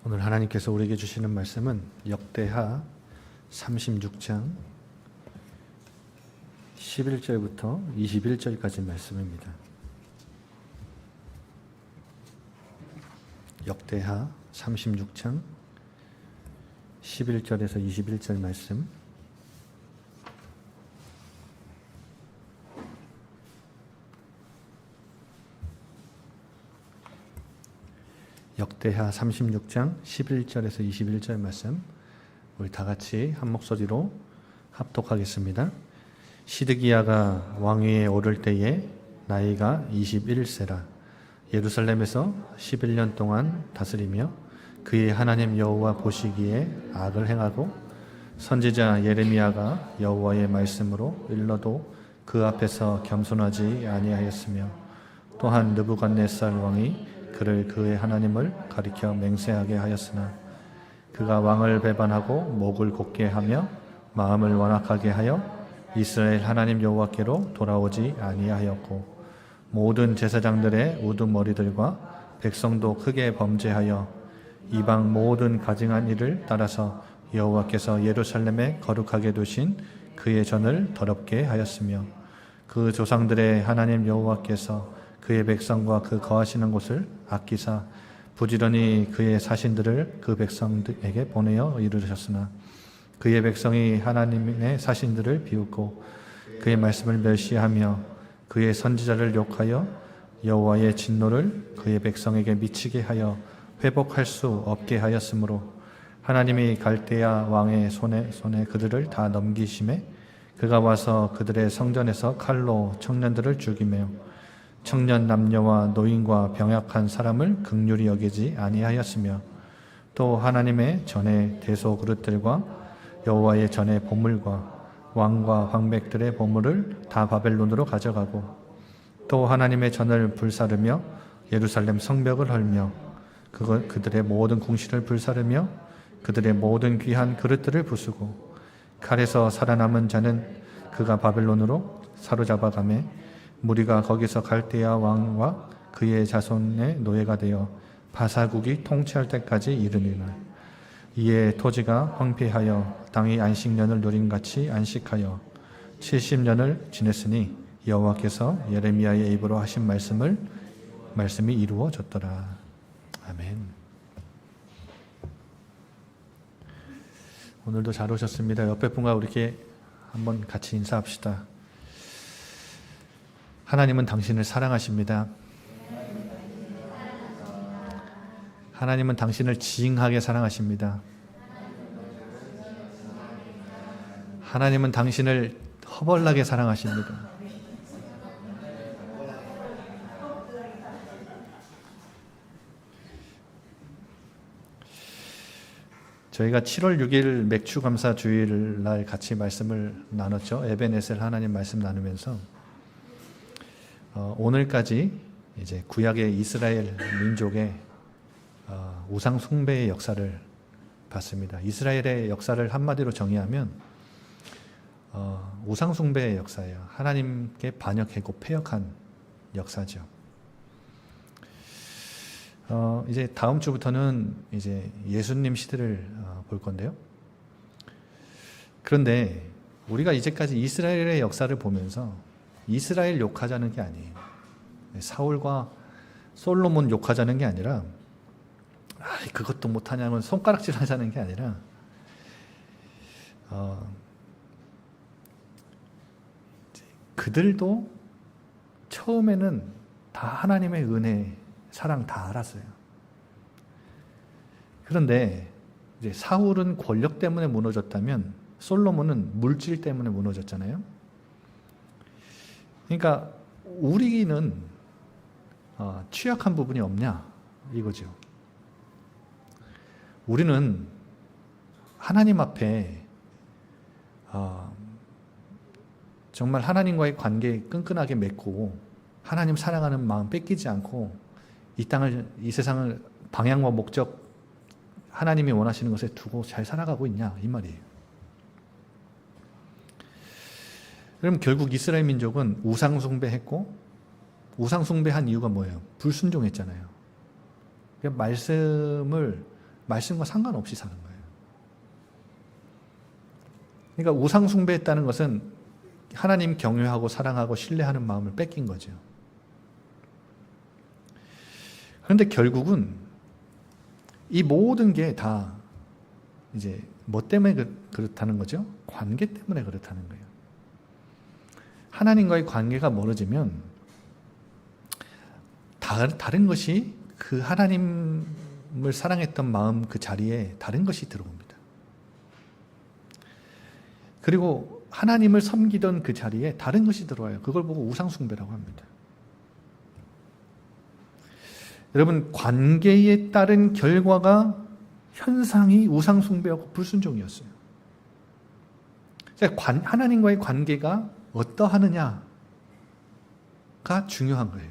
오늘 하나님께서 우리에게 주시는 말씀은 역대하 36장 11절부터 21절까지 말씀입니다. 역대하 36장 11절에서 21절 말씀. 역대하 36장 11절에서 21절 말씀, 우리 다 같이 한 목소리로 합독하겠습니다. 시드기야가 왕위에 오를 때에 나이가 21세라. 예루살렘에서 11년 동안 다스리며 그의 하나님 여호와 보시기에 악을 행하고 선지자 예레미야가 여호와의 말씀으로 일러도 그 앞에서 겸손하지 아니하였으며, 또한 느부갓네살 왕이 그를 그의 하나님을 가리켜 맹세하게 하였으나 그가 왕을 배반하고 목을 곧게 하며 마음을 완악하게 하여 이스라엘 하나님 여호와께로 돌아오지 아니하였고, 모든 제사장들의 우두머리들과 백성도 크게 범죄하여 이방 모든 가증한 일을 따라서 여호와께서 예루살렘에 거룩하게 두신 그의 전을 더럽게 하였으며, 그 조상들의 하나님 여호와께서 그의 백성과 그 거하시는 곳을 아끼사 부지런히 그의 사신들을 그 백성에게 보내어 이르셨으나 그의 백성이 하나님의 사신들을 비웃고 그의 말씀을 멸시하며 그의 선지자를 욕하여 여호와의 진노를 그의 백성에게 미치게 하여 회복할 수 없게 하였으므로, 하나님이 갈대아 왕의 손에 그들을 다 넘기심에 그가 와서 그들의 성전에서 칼로 청년들을 죽이며 청년 남녀와 노인과 병약한 사람을 긍휼히 여기지 아니하였으며, 또 하나님의 전의 대소 그릇들과 여호와의 전의 보물과 왕과 황백들의 보물을 다 바벨론으로 가져가고, 또 하나님의 전을 불사르며 예루살렘 성벽을 헐며 그들의 모든 궁실을 불사르며 그들의 모든 귀한 그릇들을 부수고, 칼에서 살아남은 자는 그가 바벨론으로 사로잡아가매 무리가 거기서 갈대아 왕과 그의 자손의 노예가 되어 바사국이 통치할 때까지 이르니라. 이에 토지가 황폐하여 땅이 안식년을 누림같이 안식하여 70년을 지냈으니 여호와께서 예레미야의 입으로 하신 말씀이 이루어졌더라. 아멘. 오늘도 잘 오셨습니다. 옆에 분과 우리께 한번 같이 인사합시다. 하나님은 당신을 사랑하십니다. 하나님은 당신을 징하게 사랑하십니다. 하나님은 당신을 허벌나게 사랑하십니다. 저희가 7월 6일 맥추감사 주일날 같이 말씀을 나눴죠. 에벤에셀 하나님 말씀 나누면서 오늘까지 이제 구약의 이스라엘 민족의 우상 숭배의 역사를 봤습니다. 이스라엘의 역사를 한마디로 정의하면 우상 숭배의 역사예요. 하나님께 반역하고 패역한 역사죠. 이제 다음 주부터는 이제 예수님 시대를 볼 건데요. 그런데 우리가 이제까지 이스라엘의 역사를 보면서 이스라엘 욕하자는 게 아니에요. 사울과 솔로몬 욕하자는 게 아니라 그것도 못하냐면 손가락질 하자는 게 아니라 그들도 처음에는 다 하나님의 은혜, 사랑 다 알았어요. 그런데 이제 사울은 권력 때문에 무너졌다면 솔로몬은 물질 때문에 무너졌잖아요. 그러니까 우리는 취약한 부분이 없냐 이거죠. 우리는 하나님 앞에 정말 하나님과의 관계 끈끈하게 맺고 하나님 사랑하는 마음 뺏기지 않고 이 세상을 방향과 목적 하나님이 원하시는 것에 두고 잘 살아가고 있냐 이 말이에요. 그럼 결국 이스라엘 민족은 우상 숭배했고, 우상 숭배한 이유가 뭐예요? 불순종했잖아요. 말씀을 말씀과 상관없이 사는 거예요. 그러니까 우상 숭배했다는 것은 하나님 경외하고 사랑하고 신뢰하는 마음을 뺏긴 거죠. 그런데 결국은 이 모든 게 다 이제 뭐 때문에 그렇다는 거죠? 관계 때문에 그렇다는 거예요. 하나님과의 관계가 멀어지면 다른 것이 그 하나님을 사랑했던 마음 그 자리에 다른 것이 들어옵니다. 그리고 하나님을 섬기던 그 자리에 다른 것이 들어와요. 그걸 보고 우상숭배라고 합니다. 여러분, 관계에 따른 결과가 현상이 우상숭배하고 불순종이었어요. 하나님과의 관계가 어떠하느냐가 중요한 거예요.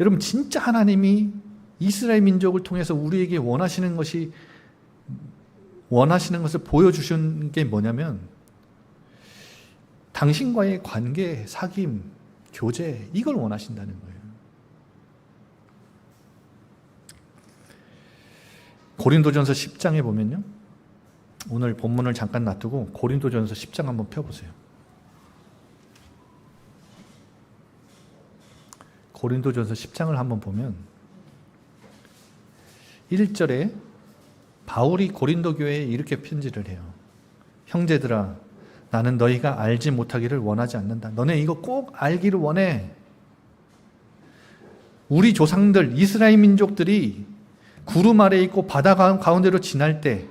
여러분, 진짜 하나님이 이스라엘 민족을 통해서 우리에게 원하시는 것을 보여주신 게 뭐냐면 당신과의 관계, 사귐, 교제, 이걸 원하신다는 거예요. 고린도전서 10장에 보면요, 오늘 본문을 잠깐 놔두고 고린도전서 10장 한번 펴보세요. 고린도전서 10장을 한번 보면 1절에 바울이 고린도 교회에 이렇게 편지를 해요. 형제들아, 나는 너희가 알지 못하기를 원하지 않는다. 너네 이거 꼭 알기를 원해. 우리 조상들, 이스라엘 민족들이 구름 아래에 있고 바다 가운데로 지날 때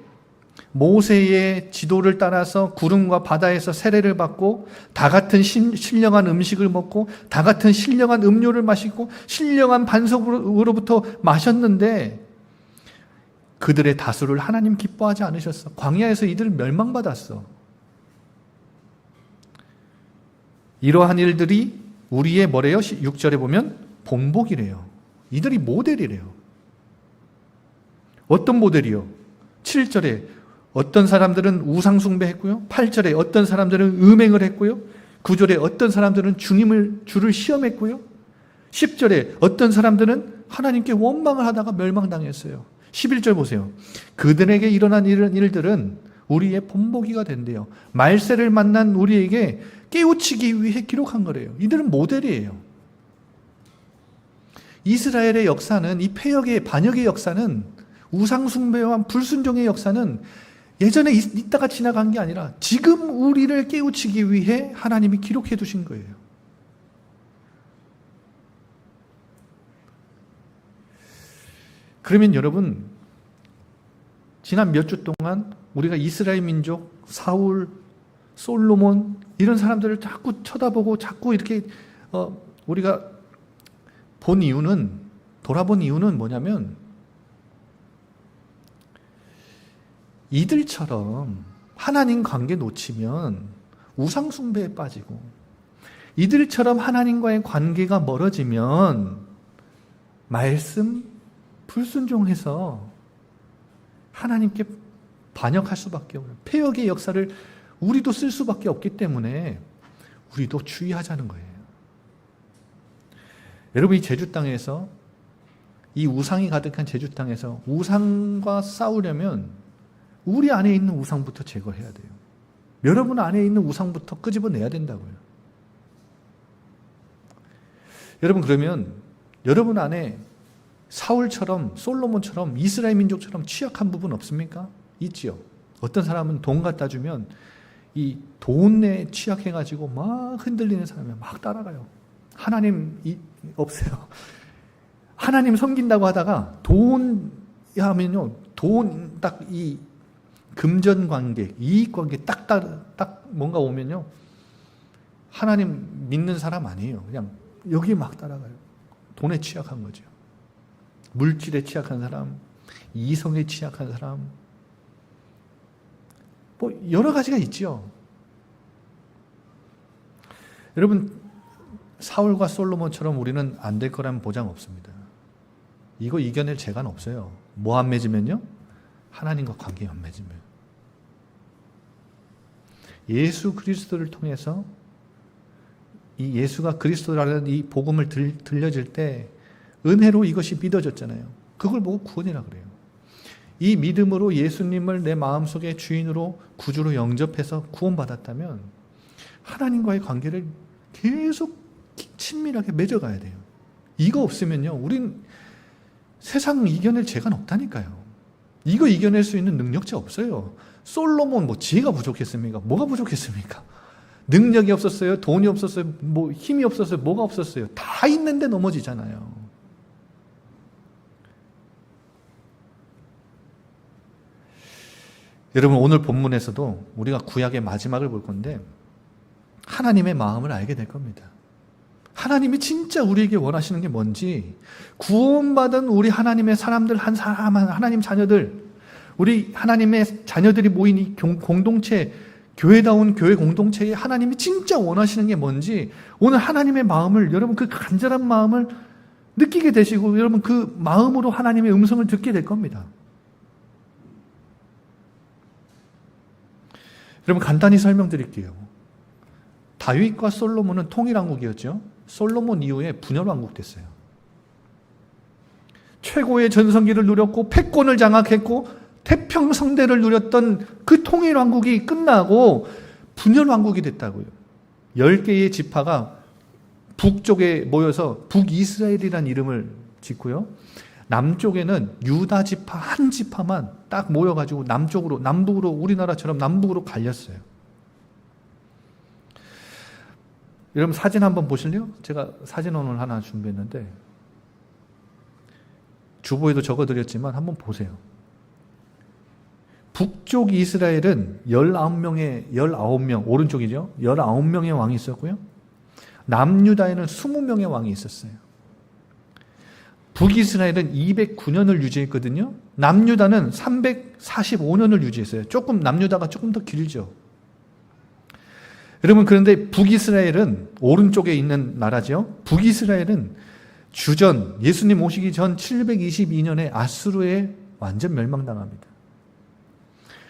모세의 지도를 따라서 구름과 바다에서 세례를 받고 다 같은 신령한 음식을 먹고 다 같은 신령한 음료를 마시고 신령한 반석으로부터 마셨는데 그들의 다수를 하나님 기뻐하지 않으셨어. 광야에서 이들을 멸망받았어. 이러한 일들이 우리의 뭐래요? 6절에 보면 본보기래요. 이들이 모델이래요. 어떤 모델이요? 7절에 어떤 사람들은 우상숭배했고요. 8절에 어떤 사람들은 음행을 했고요. 9절에 어떤 사람들은 주를 시험했고요. 10절에 어떤 사람들은 하나님께 원망을 하다가 멸망당했어요. 11절 보세요. 그들에게 일어난 이런 일들은 우리의 본보기가 된대요. 말세를 만난 우리에게 깨우치기 위해 기록한 거래요. 이들은 모델이에요. 이스라엘의 역사는, 이 패역의 반역의 역사는, 우상숭배와 불순종의 역사는 예전에 있다가 지나간 게 아니라 지금 우리를 깨우치기 위해 하나님이 기록해 두신 거예요. 그러면 여러분, 지난 몇 주 동안 우리가 이스라엘 민족, 사울, 솔로몬 이런 사람들을 자꾸 쳐다보고 자꾸 이렇게 우리가 돌아본 이유는 뭐냐면 이들처럼 하나님 관계 놓치면 우상숭배에 빠지고 이들처럼 하나님과의 관계가 멀어지면 말씀 불순종해서 하나님께 반역할 수밖에 없는 패역의 역사를 우리도 쓸 수밖에 없기 때문에 우리도 주의하자는 거예요. 여러분, 이 제주 땅에서, 이 우상이 가득한 제주 땅에서 우상과 싸우려면 우리 안에 있는 우상부터 제거해야 돼요. 여러분 안에 있는 우상부터 끄집어내야 된다고요. 여러분, 그러면 여러분 안에 사울처럼, 솔로몬처럼, 이스라엘 민족처럼 취약한 부분 없습니까? 있지요. 어떤 사람은 돈 갖다 주면 이 돈에 취약해가지고 막 흔들리는 사람이 막 따라가요. 하나님 없어요. 하나님 섬긴다고 하다가 돈 하면요, 돈 딱 이 금전 관계, 이익 관계 딱 뭔가 오면요, 하나님 믿는 사람 아니에요. 그냥 여기에 막 따라가요. 돈에 취약한 거죠. 물질에 취약한 사람, 이성에 취약한 사람, 뭐 여러 가지가 있죠. 여러분, 사울과 솔로몬처럼 우리는 안 될 거라는 보장 없습니다. 이거 이겨낼 재간 없어요. 뭐 안 맺으면요? 하나님과 관계 안 맺으면. 예수 그리스도를 통해서 이 예수가 그리스도라는 이 복음을 들려질 때 은혜로 이것이 믿어졌잖아요. 그걸 보고 구원이라 그래요. 이 믿음으로 예수님을 내 마음속에 주인으로 구주로 영접해서 구원받았다면 하나님과의 관계를 계속 친밀하게 맺어가야 돼요. 이거 없으면요, 우린 세상 이겨낼 죄가 없다니까요. 이거 이겨낼 수 있는 능력자 없어요. 솔로몬 뭐 지혜가 부족했습니까? 뭐가 부족했습니까? 능력이 없었어요? 돈이 없었어요? 뭐 힘이 없었어요? 뭐가 없었어요? 다 있는데 넘어지잖아요. 여러분, 오늘 본문에서도 우리가 구약의 마지막을 볼 건데 하나님의 마음을 알게 될 겁니다. 하나님이 진짜 우리에게 원하시는 게 뭔지, 구원받은 우리 하나님의 사람들 한 사람, 하나님 자녀들, 우리 하나님의 자녀들이 모인 이 공동체, 교회다운 교회 공동체에 하나님이 진짜 원하시는 게 뭔지, 오늘 하나님의 마음을, 여러분 그 간절한 마음을 느끼게 되시고 여러분 그 마음으로 하나님의 음성을 듣게 될 겁니다. 여러분 간단히 설명드릴게요. 다윗과 솔로몬은 통일왕국이었죠. 솔로몬 이후에 분열왕국 됐어요. 최고의 전성기를 누렸고 패권을 장악했고 태평성대를 누렸던 그 통일왕국이 끝나고 분열왕국이 됐다고요. 10개의 지파가 북쪽에 모여서 북이스라엘이라는 이름을 짓고요. 남쪽에는 유다 지파 한 지파만 딱 모여가지고 남북으로 우리나라처럼 남북으로 갈렸어요. 여러분 사진 한번 보실래요? 제가 사진 오늘 하나 준비했는데 주보에도 적어드렸지만 한번 보세요. 북쪽 이스라엘은 19명, 오른쪽이죠. 19명의 왕이 있었고요. 남유다에는 20명의 왕이 있었어요. 북이스라엘은 209년을 유지했거든요. 남유다는 345년을 유지했어요. 남유다가 조금 더 길죠. 여러분, 그런데 북이스라엘은 오른쪽에 있는 나라죠. 북이스라엘은 주전, 예수님 오시기 전 722년에 아수르에 완전 멸망당합니다.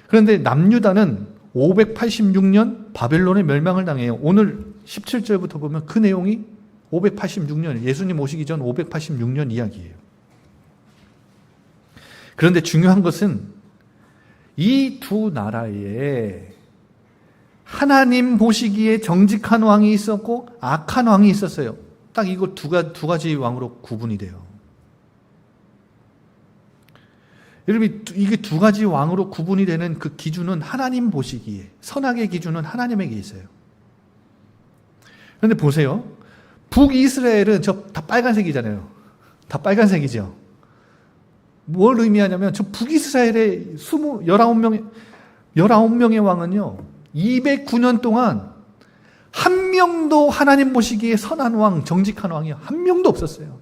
그런데 남유다는 586년 바벨론에 멸망을 당해요. 오늘 17절부터 보면 그 내용이 586년, 예수님 오시기 전 586년 이야기예요. 그런데 중요한 것은 이 두 나라에 하나님 보시기에 정직한 왕이 있었고 악한 왕이 있었어요. 딱 이거 두 가지 왕으로 구분이 돼요. 여러분, 이게 두 가지 왕으로 구분이 되는 그 기준은 하나님 보시기에, 선악의 기준은 하나님에게 있어요. 그런데 보세요. 북이스라엘은 다 빨간색이잖아요. 다 빨간색이죠. 뭘 의미하냐면 저 북이스라엘의 19명의 왕은요. 209년 동안 한 명도 하나님 보시기에 선한 왕, 정직한 왕이 한 명도 없었어요.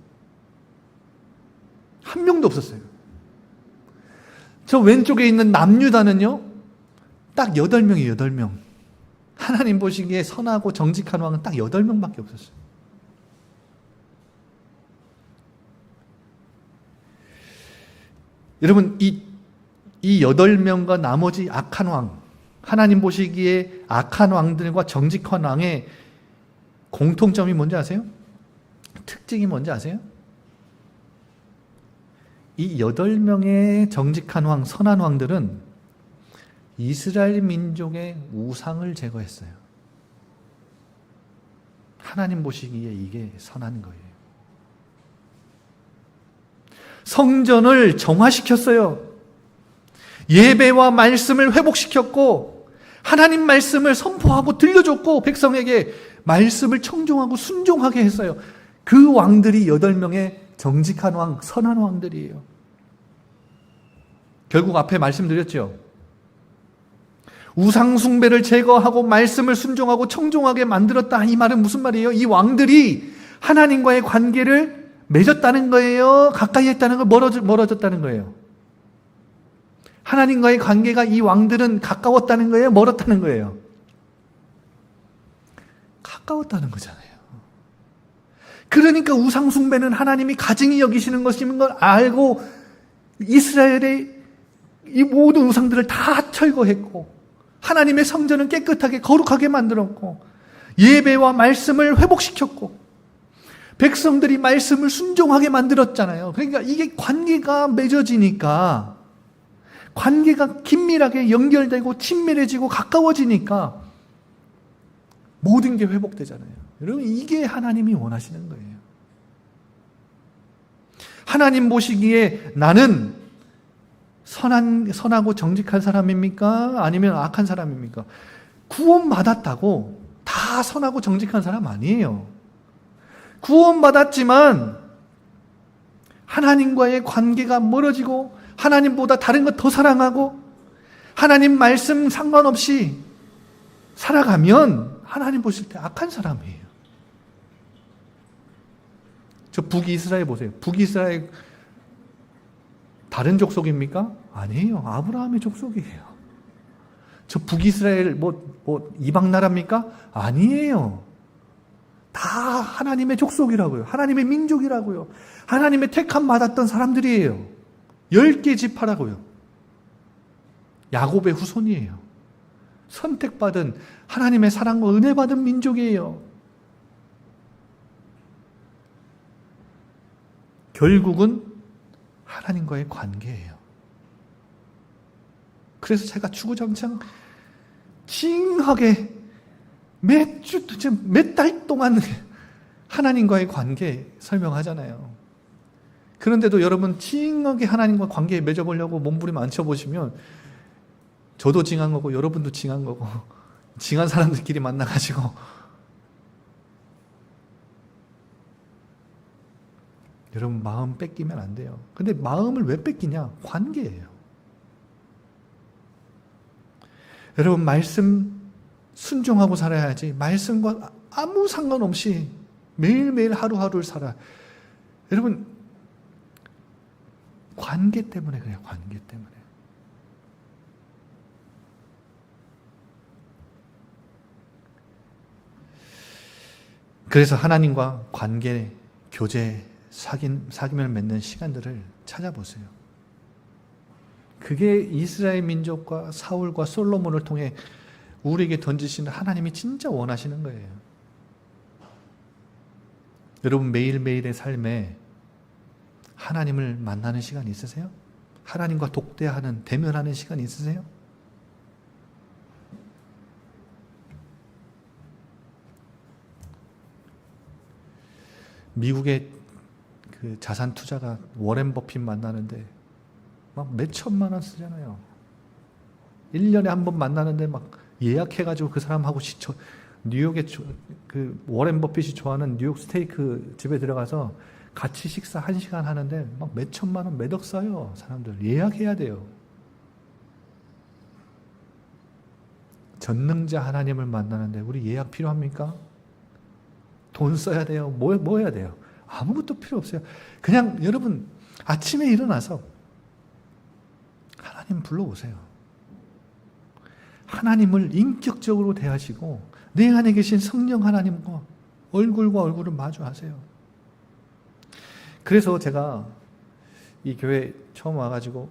한 명도 없었어요. 저 왼쪽에 있는 남유다는요. 딱 8명이에요. 8명. 하나님 보시기에 선하고 정직한 왕은 딱 8명밖에 없었어요. 여러분, 이 8명과 나머지 악한 왕, 하나님 보시기에 악한 왕들과 정직한 왕의 공통점이 뭔지 아세요? 특징이 뭔지 아세요? 이 8명의 정직한 왕, 선한 왕들은 이스라엘 민족의 우상을 제거했어요. 하나님 보시기에 이게 선한 거예요. 성전을 정화시켰어요. 예배와 말씀을 회복시켰고 하나님 말씀을 선포하고 들려줬고 백성에게 말씀을 청종하고 순종하게 했어요. 그 왕들이 8명의 정직한 왕, 선한 왕들이에요. 결국 앞에 말씀드렸죠. 우상 숭배를 제거하고 말씀을 순종하고 청종하게 만들었다. 이 말은 무슨 말이에요? 이 왕들이 하나님과의 관계를 맺었다는 거예요? 가까이 했다는 거예요? 멀어졌다는 거예요? 하나님과의 관계가 이 왕들은 가까웠다는 거예요? 멀었다는 거예요? 가까웠다는 거잖아요. 그러니까 우상숭배는 하나님이 가증히 여기시는 것인 걸 알고 이스라엘의 이 모든 우상들을 다 철거했고 하나님의 성전을 깨끗하게 거룩하게 만들었고 예배와 말씀을 회복시켰고 백성들이 말씀을 순종하게 만들었잖아요. 그러니까 이게 관계가 맺어지니까, 관계가 긴밀하게 연결되고 친밀해지고 가까워지니까 모든 게 회복되잖아요. 여러분, 이게 하나님이 원하시는 거예요. 하나님 보시기에 나는 선하고 정직한 사람입니까? 아니면 악한 사람입니까? 구원받았다고 다 선하고 정직한 사람 아니에요. 구원받았지만 하나님과의 관계가 멀어지고 하나님보다 다른 것 더 사랑하고 하나님 말씀 상관없이 살아가면 하나님 보실 때 악한 사람이에요. 저 북이스라엘 보세요. 북이스라엘 다른 족속입니까? 아니에요. 아브라함의 족속이에요. 저 북이스라엘 이방 나라입니까? 아니에요. 다 하나님의 족속이라고요. 하나님의 민족이라고요. 하나님의 택함 받았던 사람들이에요. 10개 지파라고요. 야곱의 후손이에요. 선택받은 하나님의 사랑과 은혜 받은 민족이에요. 결국은 하나님과의 관계예요. 그래서 제가 주구장창 징하게 몇 달 동안 하나님과의 관계 설명하잖아요. 그런데도 여러분 징하게 하나님과 관계에 맺어보려고 몸부림 앉혀보시면 저도 징한 거고 여러분도 징한 거고 징한 사람들끼리 만나가지고 여러분 마음 뺏기면 안 돼요. 근데 마음을 왜 뺏기냐? 관계예요. 여러분 말씀 순종하고 살아야지. 말씀과 아무 상관없이 매일매일 하루하루를 살아. 여러분 관계 때문에 그래요. 관계 때문에. 그래서 하나님과 관계, 교제, 사귐을 맺는 시간들을 찾아보세요. 그게 이스라엘 민족과 사울과 솔로몬을 통해 우리에게 던지시는 하나님이 진짜 원하시는 거예요. 여러분 매일매일의 삶에 하나님을 만나는 시간 있으세요? 하나님과 독대하는, 대면하는 시간 있으세요? 미국의 그 자산 투자가 워렌 버핏 만나는데 막 몇 천만 원 쓰잖아요. 1년에 한 번 만나는데 막 예약해가지고 그 사람하고 뉴욕에 그 워렌 버핏이 좋아하는 뉴욕 스테이크 집에 들어가서 같이 식사 1시간 하는데 막 몇 천만 원, 몇 억 써요. 사람들 예약해야 돼요. 전능자 하나님을 만나는데 우리 예약 필요합니까? 돈 써야 돼요. 뭐 해야 돼요? 아무것도 필요 없어요. 그냥 여러분 아침에 일어나서 하나님 불러오세요. 하나님을 인격적으로 대하시고 내 안에 계신 성령 하나님과 얼굴과 얼굴을 마주하세요. 그래서 제가 이 교회 처음 와가지고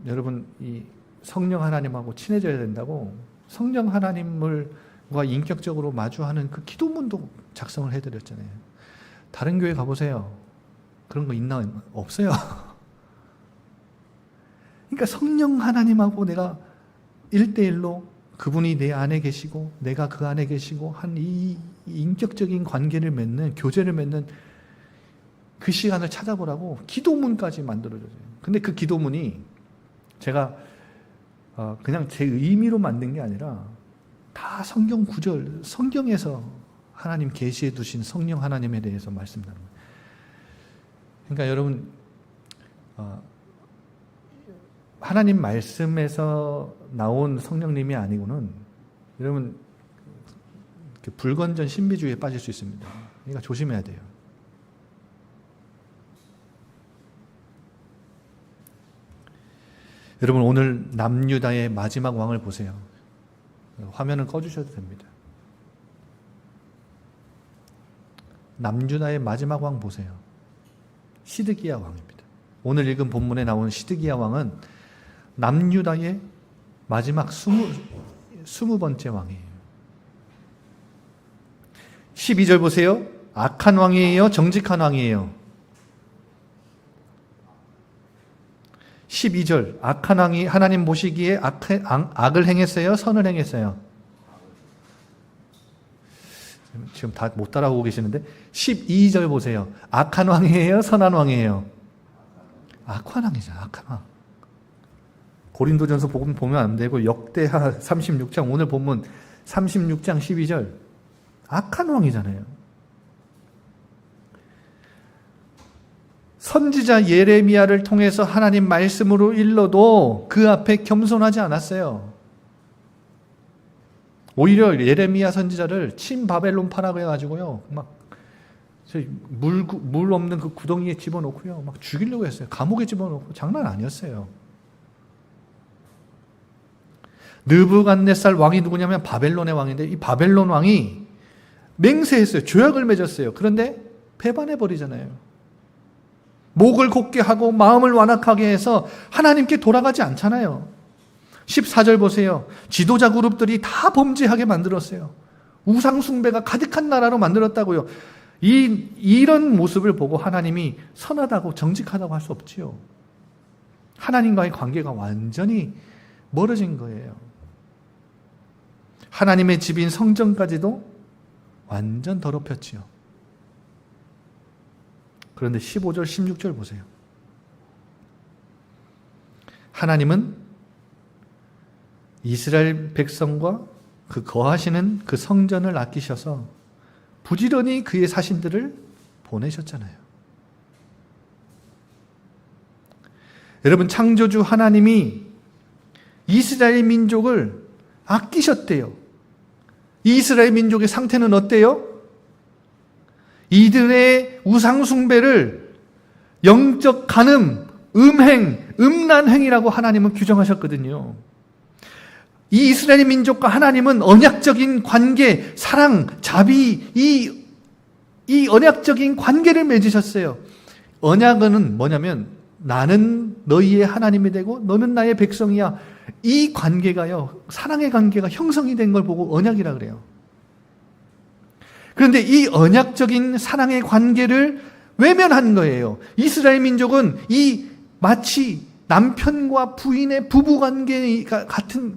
여러분 이 성령 하나님하고 친해져야 된다고 성령 하나님과 인격적으로 마주하는 그 기도문도 작성을 해드렸잖아요. 다른 교회 가보세요. 그런 거 있나? 없어요. 그러니까 성령 하나님하고 내가 1대1로 그분이 내 안에 계시고 내가 그 안에 계시고 한 이 인격적인 관계를 맺는, 교제를 맺는 그 시간을 찾아보라고 기도문까지 만들어줘요. 근데 그 기도문이 제가 그냥 제 의미로 만든 게 아니라 다 성경 구절, 성경에서 하나님 계시해 두신 성령 하나님에 대해서 말씀하는 거예요. 그러니까 여러분 하나님 말씀에서 나온 성령님이 아니고는 여러분 불건전 신비주의에 빠질 수 있습니다. 그러니까 조심해야 돼요. 여러분 오늘 남유다의 마지막 왕을 보세요. 화면은 꺼주셔도 됩니다. 남유다의 마지막 왕 보세요. 시드기야 왕입니다. 오늘 읽은 본문에 나온 시드기야 왕은 남유다의 마지막 20번째 왕이에요. 12절 보세요. 악한 왕이에요? 정직한 왕이에요? 12절. 악한 왕이 하나님 보시기에 악을 행했어요? 선을 행했어요? 지금 다 못 따라오고 계시는데 12절 보세요. 악한 왕이에요? 선한 왕이에요? 악한 왕이잖아. 악한 왕. 고린도전서 보면 안 되고 역대하 36장 오늘 보면 36장 12절 악한 왕이잖아요. 선지자 예레미야를 통해서 하나님 말씀으로 일러도 그 앞에 겸손하지 않았어요. 오히려 예레미야 선지자를 친바벨론파라고 해가지고요, 막 물 없는 그 구덩이에 집어넣고요, 막 죽이려고 했어요. 감옥에 집어넣고 장난 아니었어요. 느부갓네살 왕이 누구냐면 바벨론의 왕인데 이 바벨론 왕이 맹세했어요. 조약을 맺었어요. 그런데 배반해 버리잖아요. 목을 곧게 하고 마음을 완악하게 해서 하나님께 돌아가지 않잖아요. 14절 보세요. 지도자 그룹들이 다 범죄하게 만들었어요. 우상 숭배가 가득한 나라로 만들었다고요. 이런 모습을 보고 하나님이 선하다고 정직하다고 할 수 없지요. 하나님과의 관계가 완전히 멀어진 거예요. 하나님의 집인 성전까지도 완전 더럽혔지요. 그런데 15절, 16절 보세요. 하나님은 이스라엘 백성과 그 거하시는 그 성전을 아끼셔서 부지런히 그의 사신들을 보내셨잖아요. 여러분, 창조주 하나님이 이스라엘 민족을 아끼셨대요. 이스라엘 민족의 상태는 어때요? 이들의 우상숭배를 영적 간음, 음행, 음란행위라고 하나님은 규정하셨거든요. 이 이스라엘 민족과 하나님은 언약적인 관계, 사랑, 자비, 이 언약적인 관계를 맺으셨어요. 언약은 뭐냐면 나는 너희의 하나님이 되고 너는 나의 백성이야. 이 관계가요, 사랑의 관계가 형성이 된 걸 보고 언약이라 그래요. 그런데 이 언약적인 사랑의 관계를 외면한 거예요. 이스라엘 민족은 마치 남편과 부인의 부부관계가 같은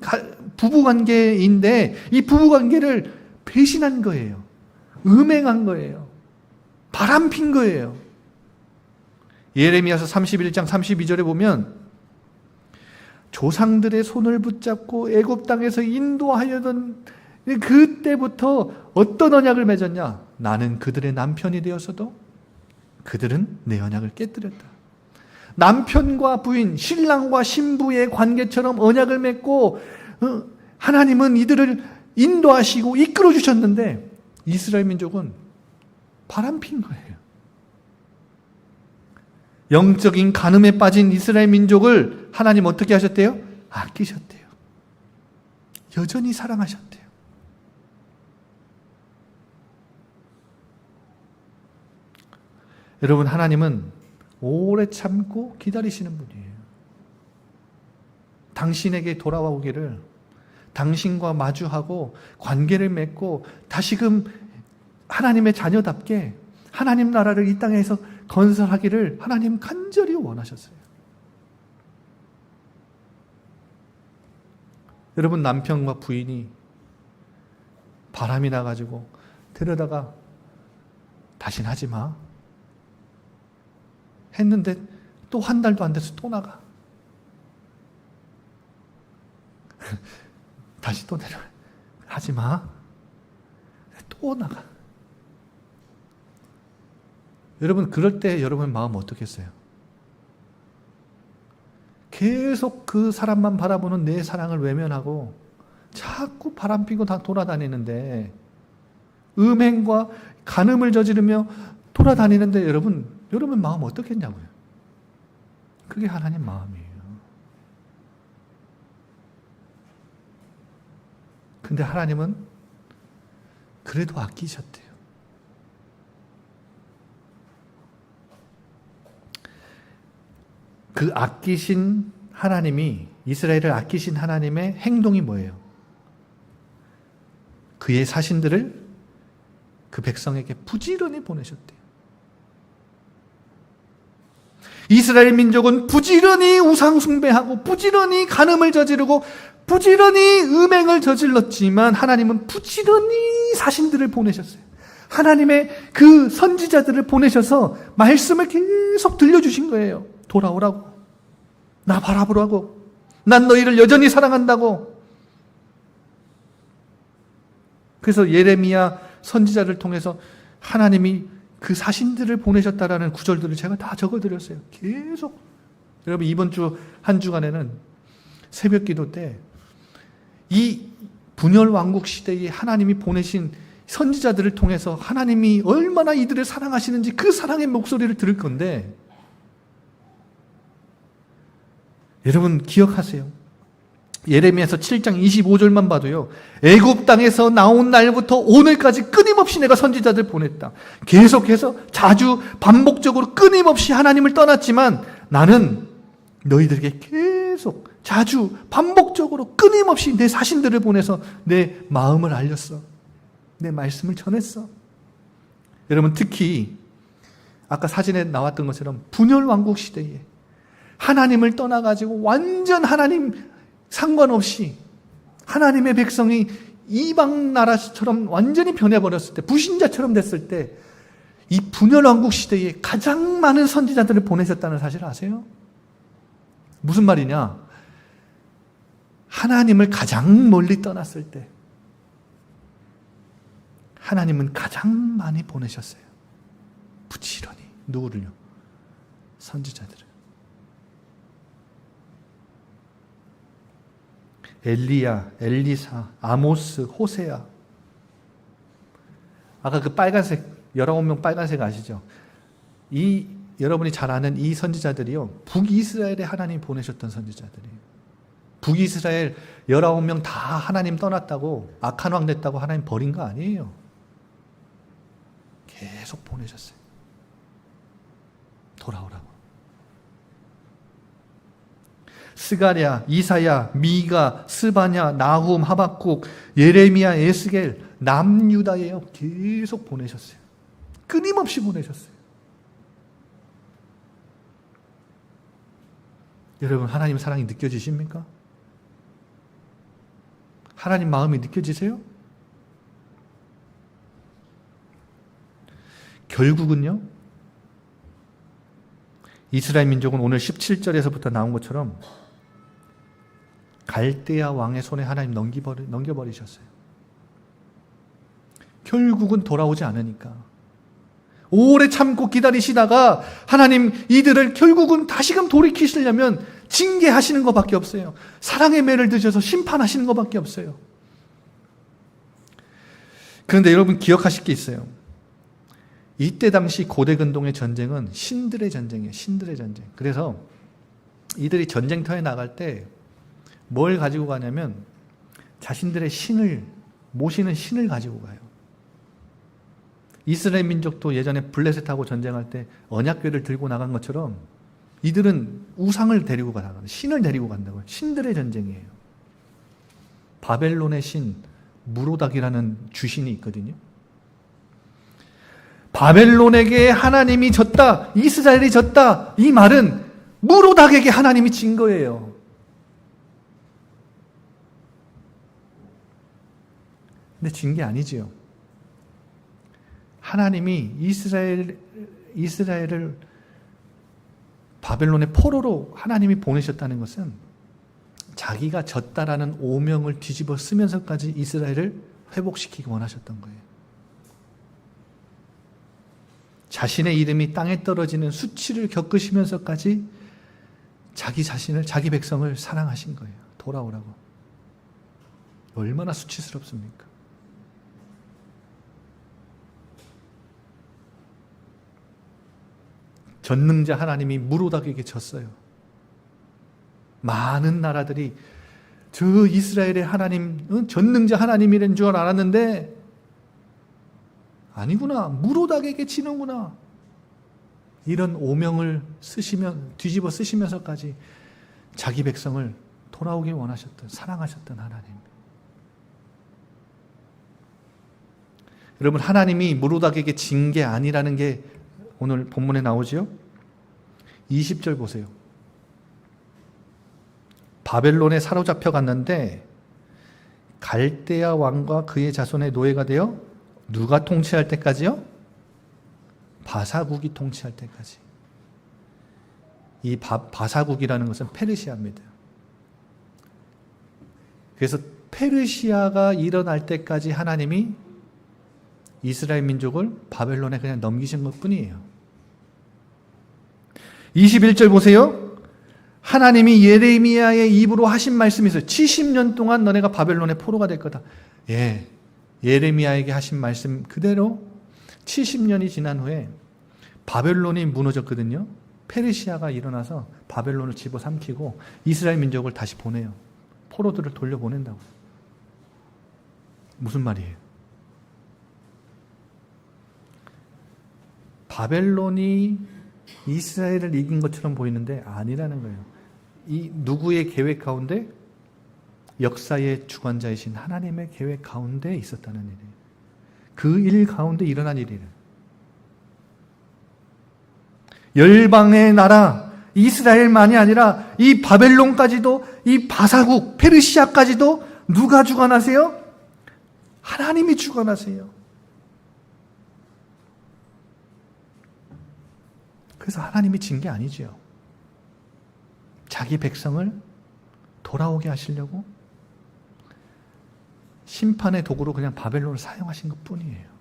부부관계인데 이 부부관계를 배신한 거예요. 음행한 거예요. 바람핀 거예요. 예레미야서 31장 32절에 보면 조상들의 손을 붙잡고 애굽 땅에서 인도하려던 그때부터 어떤 언약을 맺었냐? 나는 그들의 남편이 되어서도 그들은 내 언약을 깨뜨렸다. 남편과 부인, 신랑과 신부의 관계처럼 언약을 맺고 하나님은 이들을 인도하시고 이끌어 주셨는데 이스라엘 민족은 바람핀 거예요. 영적인 간음에 빠진 이스라엘 민족을 하나님 어떻게 하셨대요? 아끼셨대요. 여전히 사랑하셨대요. 여러분, 하나님은 오래 참고 기다리시는 분이에요. 당신에게 돌아와 오기를, 당신과 마주하고 관계를 맺고 다시금 하나님의 자녀답게 하나님 나라를 이 땅에서 건설하기를 하나님 간절히 원하셨어요. 여러분, 남편과 부인이 바람이 나가지고 데려다가 다신 하지 마 했는데 또 한 달도 안 돼서 또 나가. 다시 또 내려. 하지 마. 또 나가. 여러분, 그럴 때 여러분 마음 어떻겠어요? 계속 그 사람만 바라보는 내 사랑을 외면하고 자꾸 바람피고 다 돌아다니는데, 음행과 간음을 저지르며 돌아다니는데 여러분 마음 어떻겠냐고요? 그게 하나님 마음이에요. 근데 하나님은 그래도 아끼셨대요. 그 아끼신 하나님이, 이스라엘을 아끼신 하나님의 행동이 뭐예요? 그의 사신들을 그 백성에게 부지런히 보내셨대요. 이스라엘 민족은 부지런히 우상 숭배하고 부지런히 간음을 저지르고 부지런히 음행을 저질렀지만 하나님은 부지런히 사신들을 보내셨어요. 하나님의 그 선지자들을 보내셔서 말씀을 계속 들려주신 거예요. 돌아오라고. 나 바라보라고. 난 너희를 여전히 사랑한다고. 그래서 예레미야 선지자를 통해서 하나님이 그 사신들을 보내셨다라는 구절들을 제가 다 적어드렸어요. 계속. 여러분 이번 주 한 주간에는 새벽 기도 때 이 분열 왕국 시대에 하나님이 보내신 선지자들을 통해서 하나님이 얼마나 이들을 사랑하시는지 그 사랑의 목소리를 들을 건데, 여러분 기억하세요. 예레미야서 7장 25절만 봐도요. 애굽 땅에서 나온 날부터 오늘까지 끊임없이 내가 선지자들 보냈다. 계속해서 자주 반복적으로 끊임없이 하나님을 떠났지만 나는 너희들에게 계속 자주 반복적으로 끊임없이 내 사신들을 보내서 내 마음을 알렸어. 내 말씀을 전했어. 여러분 특히 아까 사진에 나왔던 것처럼 분열 왕국 시대에 하나님을 떠나가지고 완전 하나님 상관없이 하나님의 백성이 이방 나라처럼 완전히 변해버렸을 때, 불신자처럼 됐을 때, 이 분열 왕국 시대에 가장 많은 선지자들을 보내셨다는 사실 아세요? 무슨 말이냐? 하나님을 가장 멀리 떠났을 때 하나님은 가장 많이 보내셨어요. 부지런히. 누구를요? 선지자들을. 엘리야, 엘리사, 아모스, 호세아. 아까 그 빨간색 19명 빨간색 아시죠? 이 여러분이 잘 아는 이 선지자들이요, 북이스라엘에 하나님 보내셨던 선지자들이에요. 북이스라엘 19명 다 하나님 떠났다고, 악한 왕 됐다고 하나님 버린 거 아니에요. 계속 보내셨어요. 돌아오라고. 스가랴, 이사야, 미가, 스바냐, 나훔, 하박국, 예레미야, 에스겔, 남유다예요. 계속 보내셨어요. 끊임없이 보내셨어요. 여러분 하나님 사랑이 느껴지십니까? 하나님 마음이 느껴지세요? 결국은요, 이스라엘 민족은 오늘 17절에서부터 나온 것처럼 갈대아 왕의 손에 하나님 넘겨버리셨어요. 결국은 돌아오지 않으니까. 오래 참고 기다리시다가 하나님 이들을 결국은 다시금 돌이키시려면 징계하시는 것밖에 없어요. 사랑의 매를 드셔서 심판하시는 것밖에 없어요. 그런데 여러분 기억하실 게 있어요. 이때 당시 고대 근동의 전쟁은 신들의 전쟁이에요. 신들의 전쟁. 그래서 이들이 전쟁터에 나갈 때 뭘 가지고 가냐면 자신들의 신을 모시는 신을 가지고 가요. 이스라엘 민족도 예전에 블레셋하고 전쟁할 때 언약궤를 들고 나간 것처럼 이들은 우상을 데리고 가요. 신을 데리고 간다고요. 신들의 전쟁이에요. 바벨론의 신 무로닥이라는 주신이 있거든요. 바벨론에게 하나님이 졌다, 이스라엘이 졌다, 이 말은 무로닥에게 하나님이 진 거예요. 근데 진 게 아니지요. 하나님이 이스라엘을 바벨론의 포로로 하나님이 보내셨다는 것은 자기가 졌다라는 오명을 뒤집어 쓰면서까지 이스라엘을 회복시키기 원하셨던 거예요. 자신의 이름이 땅에 떨어지는 수치를 겪으시면서까지 자기 자신을, 자기 백성을 사랑하신 거예요. 돌아오라고. 얼마나 수치스럽습니까? 전능자 하나님이 무로닥에게 졌어요. 많은 나라들이 저 이스라엘의 하나님, 전능자 하나님이란 줄 알았는데 아니구나, 무로닥에게 지는구나, 이런 오명을 뒤집어 쓰시면서까지 자기 백성을 돌아오길 원하셨던, 사랑하셨던 하나님. 여러분, 하나님이 무로닥에게 진 게 아니라는 게 오늘 본문에 나오지요? 20절 보세요. 바벨론에 사로잡혀 갔는데 갈대아 왕과 그의 자손의 노예가 되어 누가 통치할 때까지요? 바사국이 통치할 때까지. 이 바사국이라는 것은 페르시아입니다. 그래서 페르시아가 일어날 때까지 하나님이 이스라엘 민족을 바벨론에 그냥 넘기신 것 뿐이에요. 21절 보세요. 하나님이 예레미야의 입으로 하신 말씀이 있어요. 70년 동안 너네가 바벨론의 포로가 될 거다. 예레미야에게 하신 말씀 그대로 70년이 지난 후에 바벨론이 무너졌거든요. 페르시아가 일어나서 바벨론을 집어삼키고 이스라엘 민족을 다시 보내요. 포로들을 돌려보낸다고. 무슨 말이에요? 바벨론이 이스라엘을 이긴 것처럼 보이는데 아니라는 거예요. 이 누구의 계획 가운데? 역사의 주관자이신 하나님의 계획 가운데 있었다는 일이에요. 그 일 가운데 일어난 일이에요. 열방의 나라 이스라엘만이 아니라 이 바벨론까지도, 이 바사국 페르시아까지도 누가 주관하세요? 하나님이 주관하세요. 그래서 하나님이 진 게 아니지요. 자기 백성을 돌아오게 하시려고 심판의 도구로 그냥 바벨론을 사용하신 것 뿐이에요.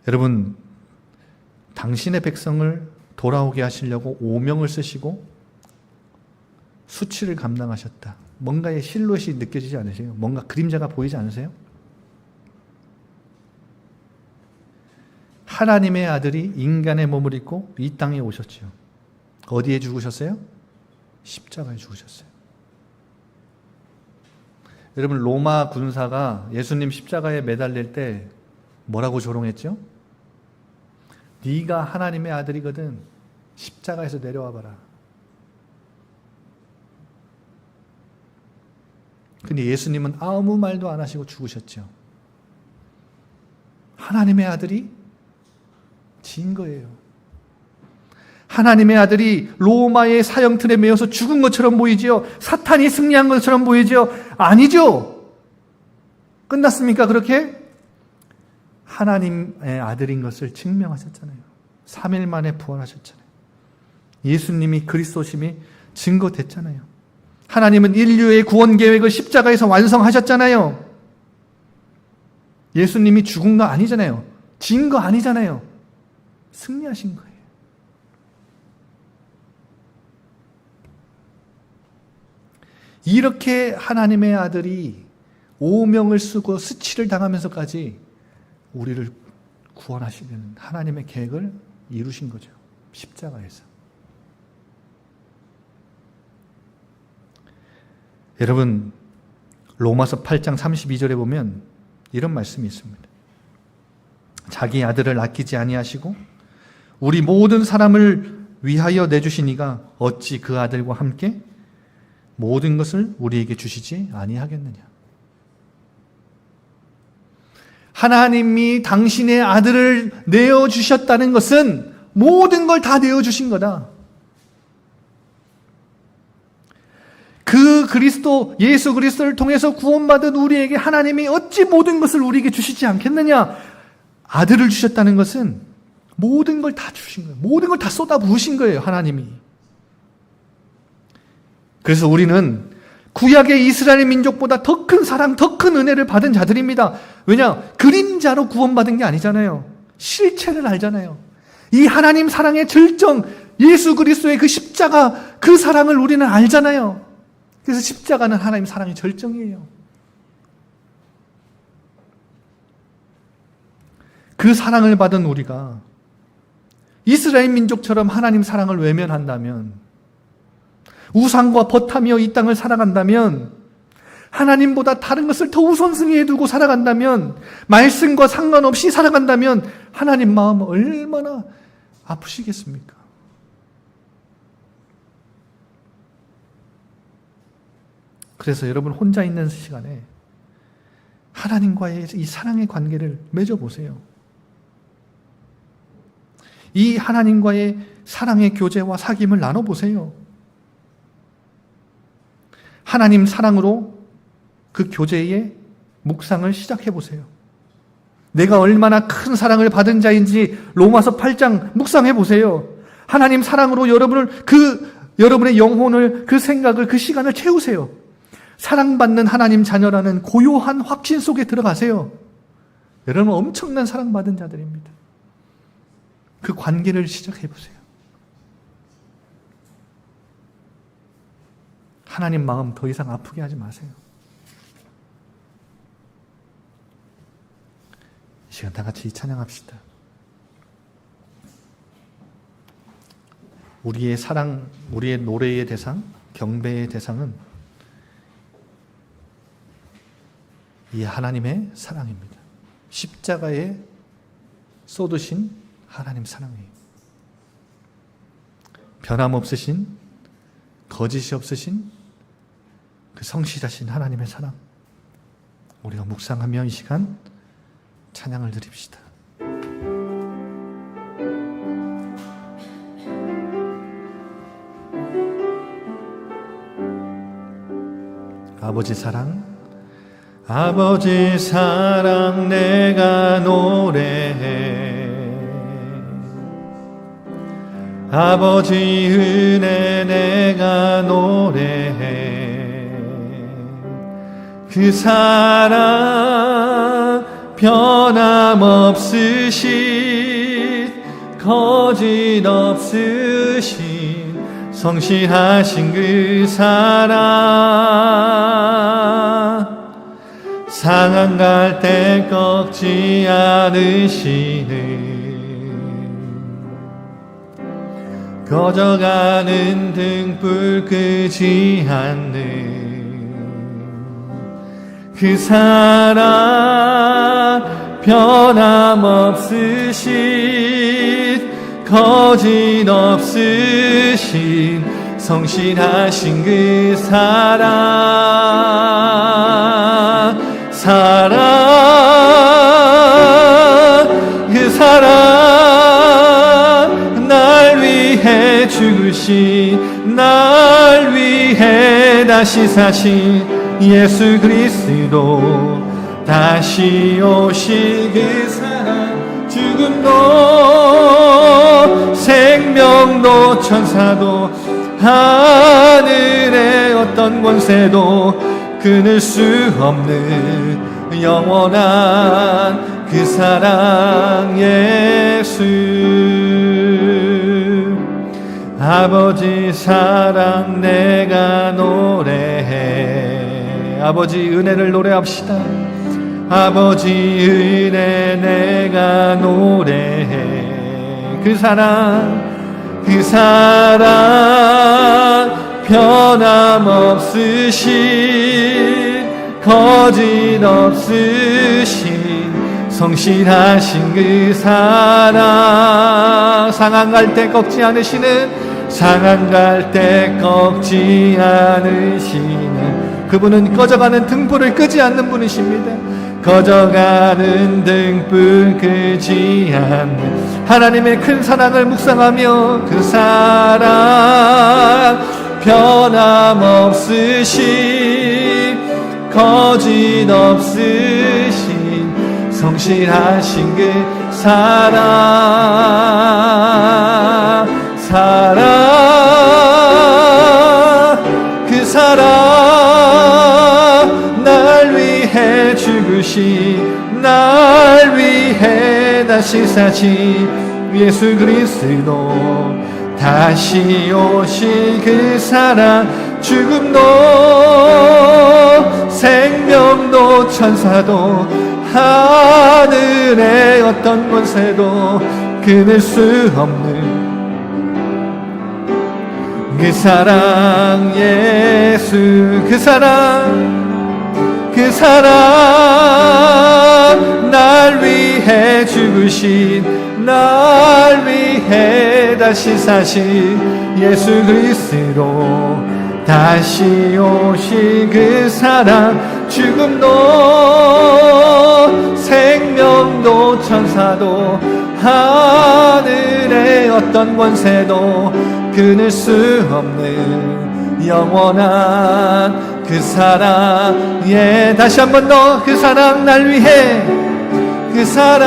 여러분, 당신의 백성을 돌아오게 하시려고 오명을 쓰시고 수치를 감당하셨다. 뭔가의 실루엣이 느껴지지 않으세요? 뭔가 그림자가 보이지 않으세요? 하나님의 아들이 인간의 몸을 입고 이 땅에 오셨죠. 어디에 죽으셨어요? 십자가에 죽으셨어요. 여러분, 로마 군사가 예수님 십자가에 매달릴 때 뭐라고 조롱했죠? 네가 하나님의 아들이거든 십자가에서 내려와 봐라. 근데 예수님은 아무 말도 안 하시고 죽으셨죠. 하나님의 아들이 진 거예요. 하나님의 아들이 로마의 사형틀에 매여서 죽은 것처럼 보이지요. 사탄이 승리한 것처럼 보이지요. 아니죠. 끝났습니까? 그렇게? 하나님의 아들인 것을 증명하셨잖아요. 3일 만에 부활하셨잖아요. 예수님이 그리스도심이 증거됐잖아요. 하나님은 인류의 구원 계획을 십자가에서 완성하셨잖아요. 예수님이 죽은 거 아니잖아요. 진 거 아니잖아요. 승리하신 거예요. 이렇게 하나님의 아들이 오명을 쓰고 수치를 당하면서까지 우리를 구원하시려는 하나님의 계획을 이루신 거죠. 십자가에서. 여러분, 로마서 8장 32절에 보면 이런 말씀이 있습니다. 자기 아들을 아끼지 아니하시고 우리 모든 사람을 위하여 내주시니가 어찌 그 아들과 함께 모든 것을 우리에게 주시지 아니하겠느냐. 하나님이 당신의 아들을 내어주셨다는 것은 모든 걸 다 내어주신 거다. 그 그리스도, 예수 그리스도를 통해서 구원받은 우리에게 하나님이 어찌 모든 것을 우리에게 주시지 않겠느냐. 아들을 주셨다는 것은 모든 걸 다 주신 거예요. 모든 걸 다 쏟아부으신 거예요, 하나님이. 그래서 우리는 구약의 이스라엘 민족보다 더 큰 사랑, 더 큰 은혜를 받은 자들입니다. 왜냐? 그림자로 구원받은 게 아니잖아요. 실체를 알잖아요. 이 하나님 사랑의 절정, 예수 그리스도의 그 십자가, 그 사랑을 우리는 알잖아요. 그래서 십자가는 하나님 사랑의 절정이에요. 그 사랑을 받은 우리가 이스라엘 민족처럼 하나님 사랑을 외면한다면, 우상과 벗하며 이 땅을 살아간다면, 하나님보다 다른 것을 더 우선순위에 두고 살아간다면, 말씀과 상관없이 살아간다면 하나님 마음 얼마나 아프시겠습니까? 그래서 여러분 혼자 있는 시간에 하나님과의 이 사랑의 관계를 맺어보세요. 이 하나님과의 사랑의 교제와 사귐을 나눠보세요. 하나님 사랑으로 그 교제의 묵상을 시작해보세요. 내가 얼마나 큰 사랑을 받은 자인지 로마서 8장 묵상해보세요. 하나님 사랑으로 여러분의 영혼을, 그 생각을, 그 시간을 채우세요. 사랑받는 하나님 자녀라는 고요한 확신 속에 들어가세요. 여러분 엄청난 사랑받은 자들입니다. 그 관계를 시작해보세요. 하나님 마음 더 이상 아프게 하지 마세요. 이 시간 다 같이 찬양합시다. 우리의 사랑, 우리의 노래의 대상, 경배의 대상은 이 하나님의 사랑입니다. 십자가에 쏟으신 하나님 사랑이에요. 변함없으신, 거짓이 없으신 그 성실하신 하나님의 사랑, 우리가 묵상하며 이 시간 찬양을 드립시다. 아버지 사랑, 아버지 사랑 내가 노래해. 아버지 은혜 내가 노래해. 그 사랑 변함없으신, 거짓 없으신 성실하신 그 사랑, 상한 갈 때 꺾지 않으시는, 꺼져가는 등불 끄지 않는 그 사랑, 변함없으신, 거짓 없으신 성실하신 그 사랑, 그 사랑, 날 위해 죽으신, 날 위해 다시 사신 예수 그리스도, 다시 오실 그 사랑, 죽음도 생명도 천사도 하늘의 어떤 권세도 끊을 수 없는 영원한 그 사랑 예수. 아버지 사랑 내가 노래해. 아버지 은혜를 노래합시다. 아버지 은혜 내가 노래해. 그 사랑, 그 사랑 변함없으신, 거짓 없으신 성실하신 그 사랑, 상한 갈 때 꺾지 않으시는, 상한 갈 때 꺾지 않으시는 그분은 꺼져가는 등불을 끄지 않는 분이십니다. 꺼져가는 등불 끄지 않는 하나님의 큰 사랑을 묵상하며 그 사랑 변함없으신, 거짓 없으신 성실하신 그 사랑, 그 사랑, 날 위해 죽으신, 날 위해 다시 사신 예수 그리스도, 다시 오실 그 사랑, 죽음도 생명도 천사도 하늘의 어떤 권세도 끊을 수 없는 그 사랑 예수. 그 사랑, 그 사랑, 날 위해 죽으신, 날 위해 다시 사신 예수 그리스도, 다시 오실 그 사랑, 죽음도 생명도 천사도 하늘의 어떤 권세도 끊을 수 없는 영원한 그 사랑. 예, 다시 한 번 더 그 사랑 날 위해, 그 사랑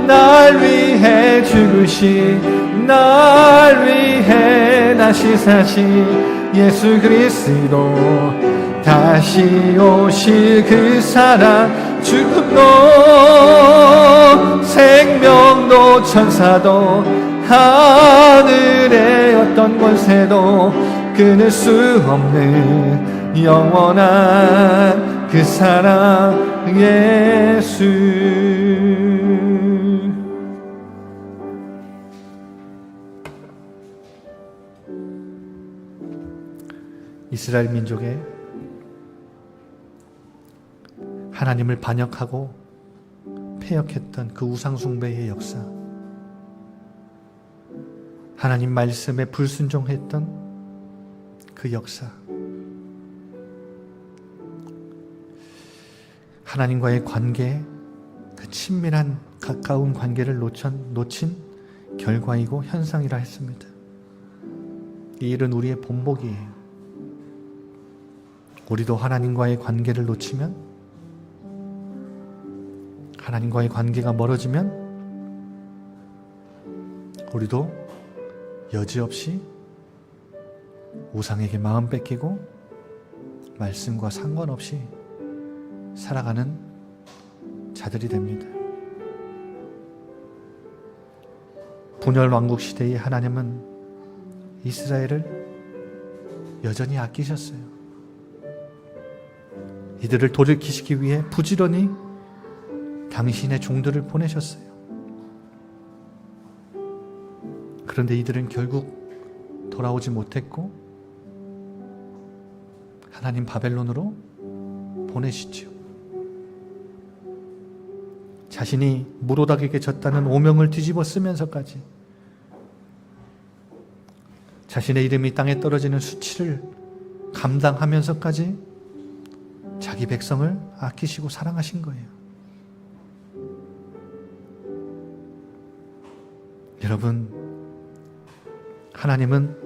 날 위해 죽으신, 날 위해 다시 사신 예수 그리스도. 다시 오실 그 사랑, 죽음도 생명도 천사도 하늘의 어떤 권세도 끊을 수 없는 영원한 그 사랑 예수. 이스라엘 민족의 하나님을 반역하고 패역했던 그 우상숭배의 역사, 하나님 말씀에 불순종했던 그 역사, 하나님과의 관계, 그 친밀한 가까운 관계를 놓친 결과이고 현상이라 했습니다. 이 일은 우리의 본보기예요. 우리도 하나님과의 관계를 놓치면, 하나님과의 관계가 멀어지면 우리도 여지없이 우상에게 마음 뺏기고 말씀과 상관없이 살아가는 자들이 됩니다. 분열 왕국 시대의 하나님은 이스라엘을 여전히 아끼셨어요. 이들을 돌이키시기 위해 부지런히 당신의 종들을 보내셨어요. 그런데 이들은 결국 돌아오지 못했고 하나님 바벨론으로 보내시지요. 자신이 무로닥에게 졌다는 오명을 뒤집어 쓰면서까지, 자신의 이름이 땅에 떨어지는 수치를 감당하면서까지 자기 백성을 아끼시고 사랑하신 거예요. 여러분, 하나님은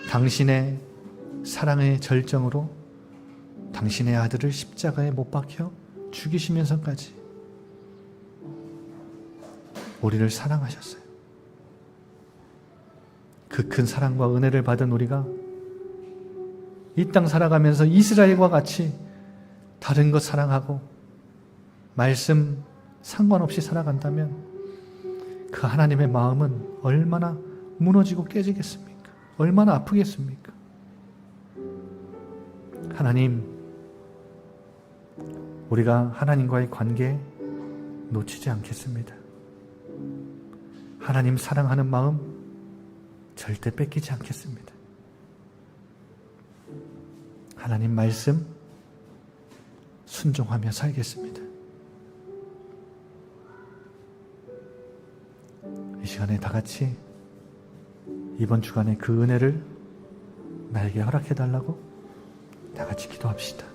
당신의 사랑의 절정으로 당신의 아들을 십자가에 못 박혀 죽이시면서까지 우리를 사랑하셨어요. 그 큰 사랑과 은혜를 받은 우리가 이 땅 살아가면서 이스라엘과 같이 다른 것 사랑하고 말씀 상관없이 살아간다면 그 하나님의 마음은 얼마나 무너지고 깨지겠습니까? 얼마나 아프겠습니까? 하나님, 우리가 하나님과의 관계 놓치지 않겠습니다. 하나님 사랑하는 마음 절대 뺏기지 않겠습니다. 하나님 말씀 순종하며 살겠습니다. 이 시간에 다 같이 이번 주간에 그 은혜를 나에게 허락해달라고 다 같이 기도합시다.